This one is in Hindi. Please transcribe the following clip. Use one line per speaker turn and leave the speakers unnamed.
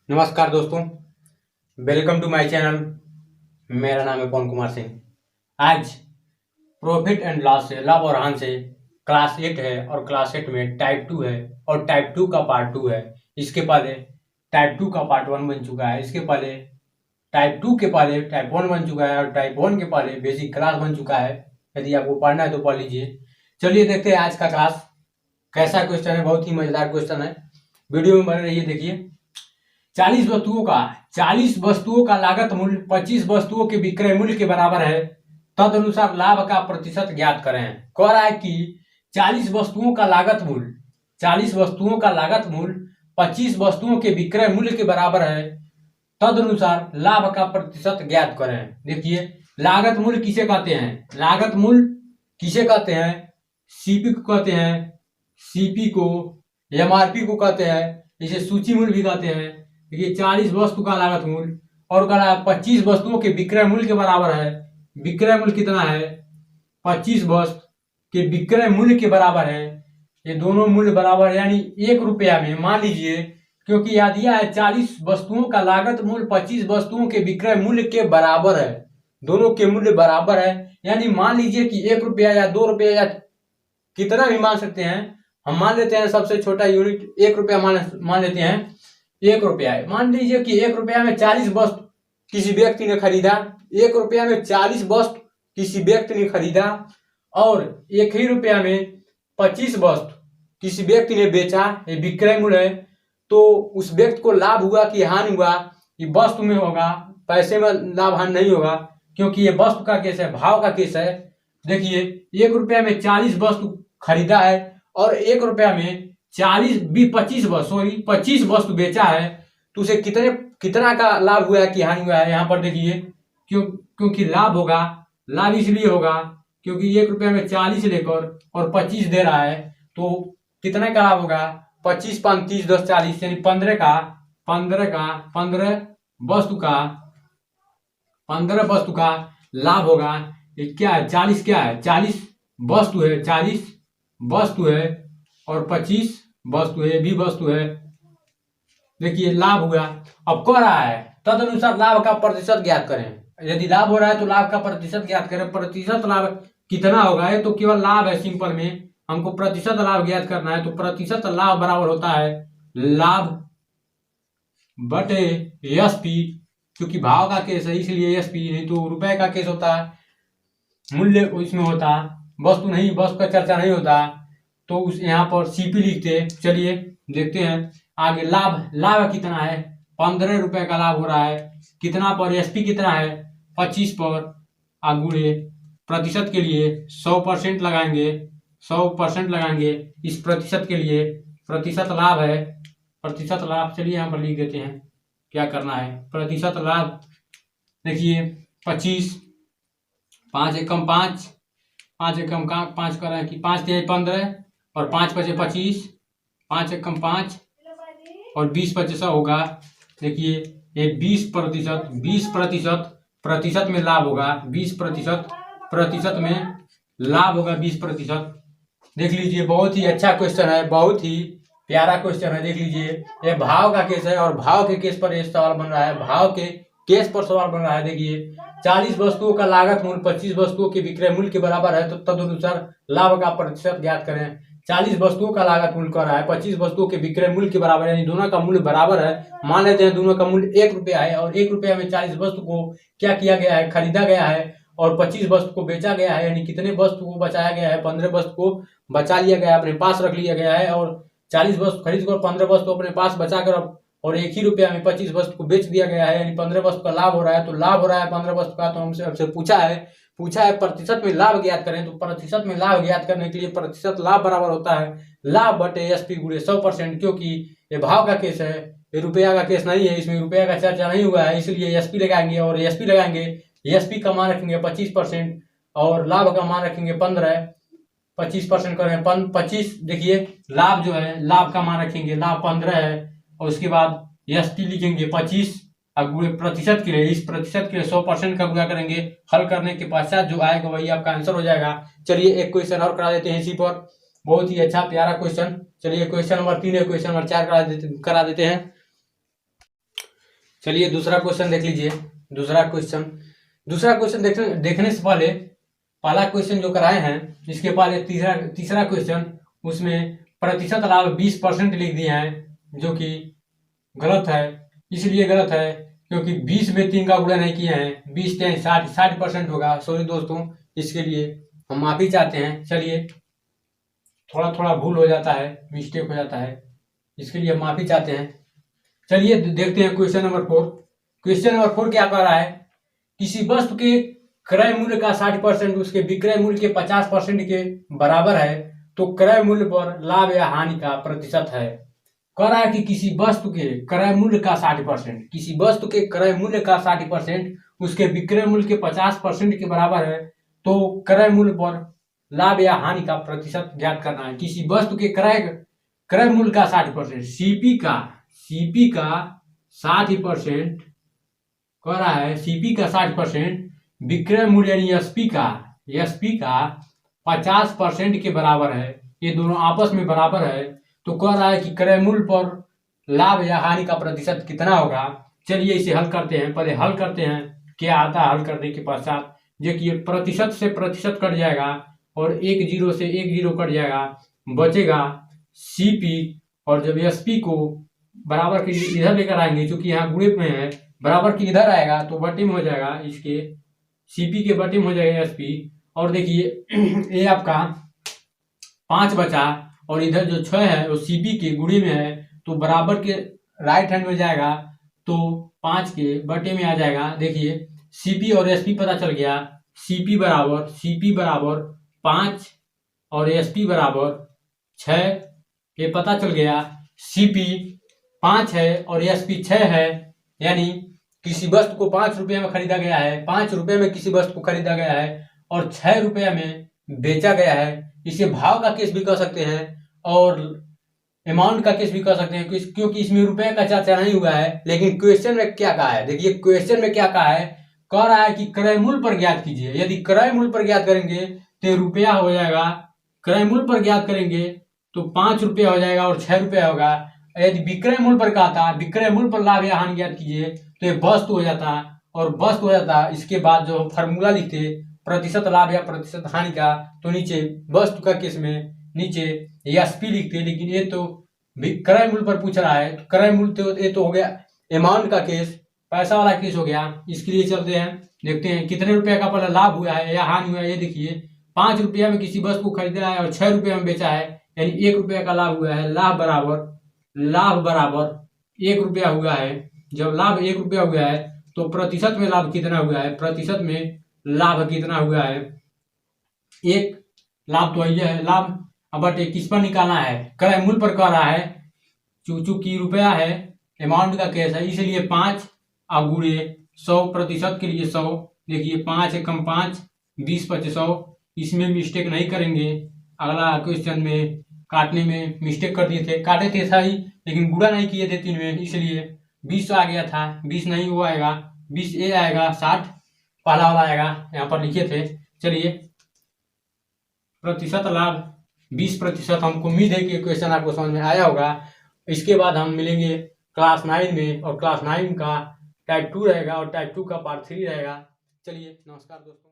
नमस्कार दोस्तों, वेलकम टू माय चैनल। मेरा नाम है पवन कुमार सिंह। आज प्रॉफिट एंड लॉस से, लाभ और हानि से क्लास 8 है और क्लास 8 में टाइप 2 है और टाइप 2 का पार्ट 2 है। इसके पहले टाइप 2 का पार्ट 1 बन चुका है। इसके पहले टाइप 2 के पहले टाइप 1 बन चुका है और टाइप 1 के पहले बेसिक क्लास बन चुका है। यदि आपको पढ़ना है तो पढ़ लीजिए। चलिए देखते हैं आज का क्लास कैसा क्वेश्चन है। बहुत ही मजेदार क्वेश्चन है, वीडियो में बने रहिए। देखिए, 40 वस्तुओं का लागत मूल्य 25 वस्तुओं के विक्रय मूल्य के बराबर है, तदनुसार लाभ का प्रतिशत ज्ञात करें। कह रहा है कि 40 वस्तुओं का लागत मूल्य 25 वस्तुओं के विक्रय मूल्य के बराबर है, तदनुसार लाभ का प्रतिशत ज्ञात करें। देखिए, लागत मूल्य किसे कहते हैं? लागत मूल्य किसे कहते हैं? सीपी को कहते हैं, सीपी को एमआरपी को कहते हैं, इसे सूची मूल्य भी कहते हैं। देखिए, 40 वस्तु का लागत मूल्य और कह रहा है 25 वस्तुओं के विक्रय मूल्य के बराबर है। विक्रय मूल्य कितना है? 25 वस्तु के विक्रय मूल्य के बराबर है। ये दोनों मूल्य बराबर है, यानी 1 रुपया में। मान लीजिए, क्योंकि याद दिया है 40 वस्तुओं का लागत मूल्य 25 वस्तुओं के विक्रय मूल्य के बराबर है, दोनों के मूल्य बराबर है। यानी मान लीजिए कि 1 रुपया या 2 रुपया या कितना भी मान सकते हैं। हम मान लेते हैं सबसे छोटा यूनिट 1 रुपया मान लेते हैं। 1 रुपया है। मान लीजिए कि 1 रुपया में 40 वस्तु किसी व्यक्ति ने खरीदा। 1 रुपया में 40 वस्तु किसी व्यक्ति ने खरीदा और 1 ही रुपया में 25 वस्तु किसी व्यक्ति ने बेचा। ये विक्रय मूल्य है। तो उस व्यक्ति को लाभ हुआ कि हानि हुआ? ये वस्तु में होगा, पैसे में लाभ हानि नहीं होगा, क्योंकि ये वस्तु का केस है, भाव का केस है। देखिए, 1 रुपया में 40 वस्तु खरीदा है और 1 रुपया में 25 वस्तु बेचा है, तो उसे कितना का लाभ हुआ है कि हानि हुआ है? यहाँ पर देखिए, क्योंकि लाभ होगा। लाभ इसलिए होगा क्योंकि 1 रुपया में 40 लेकर और 25 दे रहा है, तो कितने का लाभ होगा? 25 5 30 10 40, यानी 15 वस्तु का लाभ होगा। ये क्या है? 40 क्या है? 40 वस्तु है, 40 वस्तु है और 25 वस्तु है, भी वस्तु है। देखिए, लाभ हुआ। अब कह रहा है तदनुसार लाभ का प्रतिशत ज्ञात करें। यदि लाभ हो रहा है तो लाभ का प्रतिशत ज्ञात करें। प्रतिशत लाभ कितना होगा? ये तो केवल लाभ है, सिंपल में हमको प्रतिशत लाभ ज्ञात करना है। तो प्रतिशत लाभ बराबर होता है लाभ बटे एसपी, क्योंकि भाव का केस है इसलिए एसपी, नहीं तो रुपए का केस होता है, मूल्य इसमें होता, वस्तु नहीं, वस्तु का चर्चा नहीं होता, तो उस यहाँ पर सीपी लिखते। चलिए देखते हैं आगे। लाभ कितना है? 15 रुपए का लाभ हो रहा है। कितना पर? एसपी कितना है? 25 पर। आगुड़े प्रतिशत के लिए 100% लगाएंगे, 100% लगाएंगे इस प्रतिशत के लिए। प्रतिशत लाभ है, प्रतिशत लाभ। चलिए यहाँ पर लिख देते हैं क्या करना है। प्रतिशत लाभ देखिए, 25, 5 एकम 5, 5 एकम का 5 कर रहे हैं कि 5 तिहाई 15 और 5 पचे 25, 5 एकम 5 और 20 पचे 100 होगा। देखिए, ये 20% प्रतिशत में लाभ होगा। 20% में लाभ होगा, 20%। देख लीजिए, बहुत ही अच्छा क्वेश्चन है, बहुत ही प्यारा क्वेश्चन है। देख लीजिए, ये भाव का केस है और भाव के केस पर ये सवाल बन रहा है, भाव के केस पर सवाल बन रहा है। देखिए, 40 वस्तुओं का लागत मूल्य 25 वस्तुओं के विक्रय मूल्य के बराबर है, तो तदनुसार लाभ का प्रतिशत ज्ञात करें। 40 वस्तुओं का लागत मूल्य कर रहा है, 25 वस्तुओं के विक्रय मूल्य के बराबर है, यानी दोनों का मूल्य बराबर है। मान लेते हैं दोनों का मूल्य 1 रुपया है और 1 रुपया में 40 वस्तु को क्या किया गया है? खरीदा गया है और 25 वस्तु को बेचा गया है, यानी कितने वस्तु को बचाया गया है? 15 वस्तु को बचा लिया गया है, अपने पास रख लिया गया है। और 40 वस्तु खरीद कर 15 वस्तु अपने पास बचाकर और 1 ही रुपया में 25 वस्तु को बेच दिया गया है, यानी 15 वस्तु का लाभ हो रहा है। तो लाभ हो रहा है 15 वस्तु का। तो हमसे पूछा है प्रतिशत में लाभ ज्ञात करें। तो प्रतिशत में लाभ ज्ञात करने के लिए प्रतिशत लाभ बराबर होता है लाभ बटे एसपी गुणे 100%, क्योंकि ये भाव का केस है, ये रुपया का केस नहीं है, इसमें रुपया का चर्चा नहीं हुआ है, इसलिए एसपी लगाएंगे। और एसपी लगाएंगे, एसपी का मान रखेंगे 25% और लाभ का मान रखेंगे 15। 25% करें 25। देखिए, लाभ जो है, लाभ का मान रखेंगे, लाभ 15 है और उसके बाद एसपी लिखेंगे 25 और गुणे प्रतिशत के लिए, इस प्रतिशत के लिए 100% का गुणा करेंगे। हल करने के पश्चात जो आएगा वही आपका आंसर हो जाएगा। चलिए एक क्वेश्चन और करा देते हैं इसी पर, बहुत ही अच्छा प्यारा क्वेश्चन। चलिए क्वेश्चन नंबर 3 है, क्वेश्चन नंबर 4 करा देते हैं। चलिए दूसरा क्वेश्चन देख लीजिए। दूसरा क्वेश्चन देखने से पहले पहला क्वेश्चन जो कराए हैं इसके पहले तीसरा क्वेश्चन, उसमें प्रतिशत लाभ 20% लिख दिए हैं, जो कि गलत है। इसलिए गलत है क्योंकि 20 में 3 का गुणा नहीं किए हैं। 20 10 60% होगा। सॉरी दोस्तों, इसके लिए हम माफी चाहते हैं। चलिए, थोड़ा थोड़ा भूल हो जाता है, मिस्टेक हो जाता है, इसके लिए हम माफी चाहते हैं। चलिए देखते हैं क्वेश्चन नंबर 4। क्वेश्चन नंबर 4 क्या कह रहा है? किसी वस्तु के क्रय मूल्य का 60% उसके विक्रय मूल्य के 50% के बराबर है, तो क्रय मूल्य पर लाभ या हानि का प्रतिशत है। कह रहा है कि किसी वस्तु के क्रय मूल्य का 60%, किसी वस्तु के क्रय मूल्य का 60% उसके विक्रय मूल्य के 50% के बराबर है, तो क्रय मूल्य पर लाभ या हानि का प्रतिशत ज्ञात करना है। किसी वस्तु के क्रय मूल्य का 60%, सीपी का 60% कह रहा है, सीपी का 60% विक्रय मूल्य यानी एसपी का 50% के बराबर है। ये दोनों आपस में बराबर है, तो कह रहा है कि क्रय मूल्य पर लाभ या हानि का प्रतिशत कितना होगा। चलिए इसे हल करते हैं। पहले हल करते हैं क्या आता है। हल करने के पश्चात देखिए, प्रतिशत से प्रतिशत कट जाएगा और एक जीरो से एक जीरो कट जाएगा, बचेगा सीपी। और जब एसपी को बराबर के इधर लेकर आएंगे, क्योंकि यहाँ गुणे में है, बराबर के इधर आएगा तो बटे में हो जाएगा, इसके सीपी के बटे में हो जाएगा एसपी। और देखिए ये आपका 5 बचा और इधर जो 6 है वो सीपी के गुणे में है, तो बराबर के राइट हैंड में जाएगा तो 5 के बटे में आ जाएगा। देखिए सीपी और एसपी पता चल गया। सीपी बराबर 5 और एसपी बराबर 6, ये पता चल गया। सीपी 5 है और एसपी 6 है, यानी किसी वस्तु को 5 रुपये में खरीदा गया है, 5 रुपये में किसी वस्तु को खरीदा गया है और 6 रुपये में बेचा गया है। इसे भाव का केस भी कह सकते हैं और अमाउंट का केस भी कह सकते हैं, क्योंकि इसमें रुपए का चर्चा नहीं हुआ है। लेकिन क्वेश्चन में क्या कहा है, देखिए क्वेश्चन में क्या कहा है। कह रहा है कि क्रय मूल्य पर ज्ञात कीजिए। यदि क्रय मूल्य पर ज्ञात करेंगे तो रुपया हो जाएगा, क्रय मूल्य पर ज्ञात करेंगे तो 5 रुपया हो जाएगा और 6 रुपया होगा। यदि विक्रय मूल्य पर कहा था, विक्रय मूल्य पर लाभ या हानि ज्ञात कीजिए, तो ये वस्तु हो जाता और वस्तु हो जाता। इसके बाद जो फॉर्मूला लिखते प्रतिशत लाभ या प्रतिशत हानि का, तो नीचे वस्तु का केस में नीचे एसपी लिखते। लेकिन ये तो क्रय मूल्य पर पूछ रहा है, तो क्रय मूल्य तो ये तो हो गया अमाउंट का केस, पैसा वाला केस हो गया। इसके लिए चलते हैं, देखते हैं कितने रुपए का पहले लाभ हुआ है या हानि हुआ है। ये देखिए 5 रुपया में किसी वस्तु को खरीदा है और 6 रुपये में बेचा है, यानी 1 रुपया का लाभ हुआ है। लाभ बराबर 1 रुपया हुआ है। जब लाभ 1 रुपया हुआ है तो प्रतिशत में लाभ कितना हुआ है, प्रतिशत में लाभ कितना हुआ है, 1 लाभ तो यह है लाभ। बट किस पर निकालना है, क्रय मूल्य पर कह रहा है। चूंकि रुपया है, अमाउंट का केस है, इसलिए 5 अब गुणे 100% के लिए 100। देखिए 5 एकम 5 20 25 100। इसमें मिस्टेक नहीं करेंगे। अगला क्वेश्चन में काटने में मिस्टेक कर दिए थे, काटे थे सही लेकिन गुणा नहीं किए थे 3 में, इसलिए 20 आ गया था। 20 नहीं वो आएगा, 20 ए आएगा, 60 पहला वाला आएगा, यहाँ पर लिखे थे। चलिए प्रतिशत लाभ 20%, हमको उम्मीद है कि क्वेश्चन आपको समझ में आया होगा। इसके बाद हम मिलेंगे क्लास 9 में, और क्लास 9 का टाइप 2 रहेगा और टाइप 2 का पार्ट 3 रहेगा। चलिए नमस्कार दोस्तों।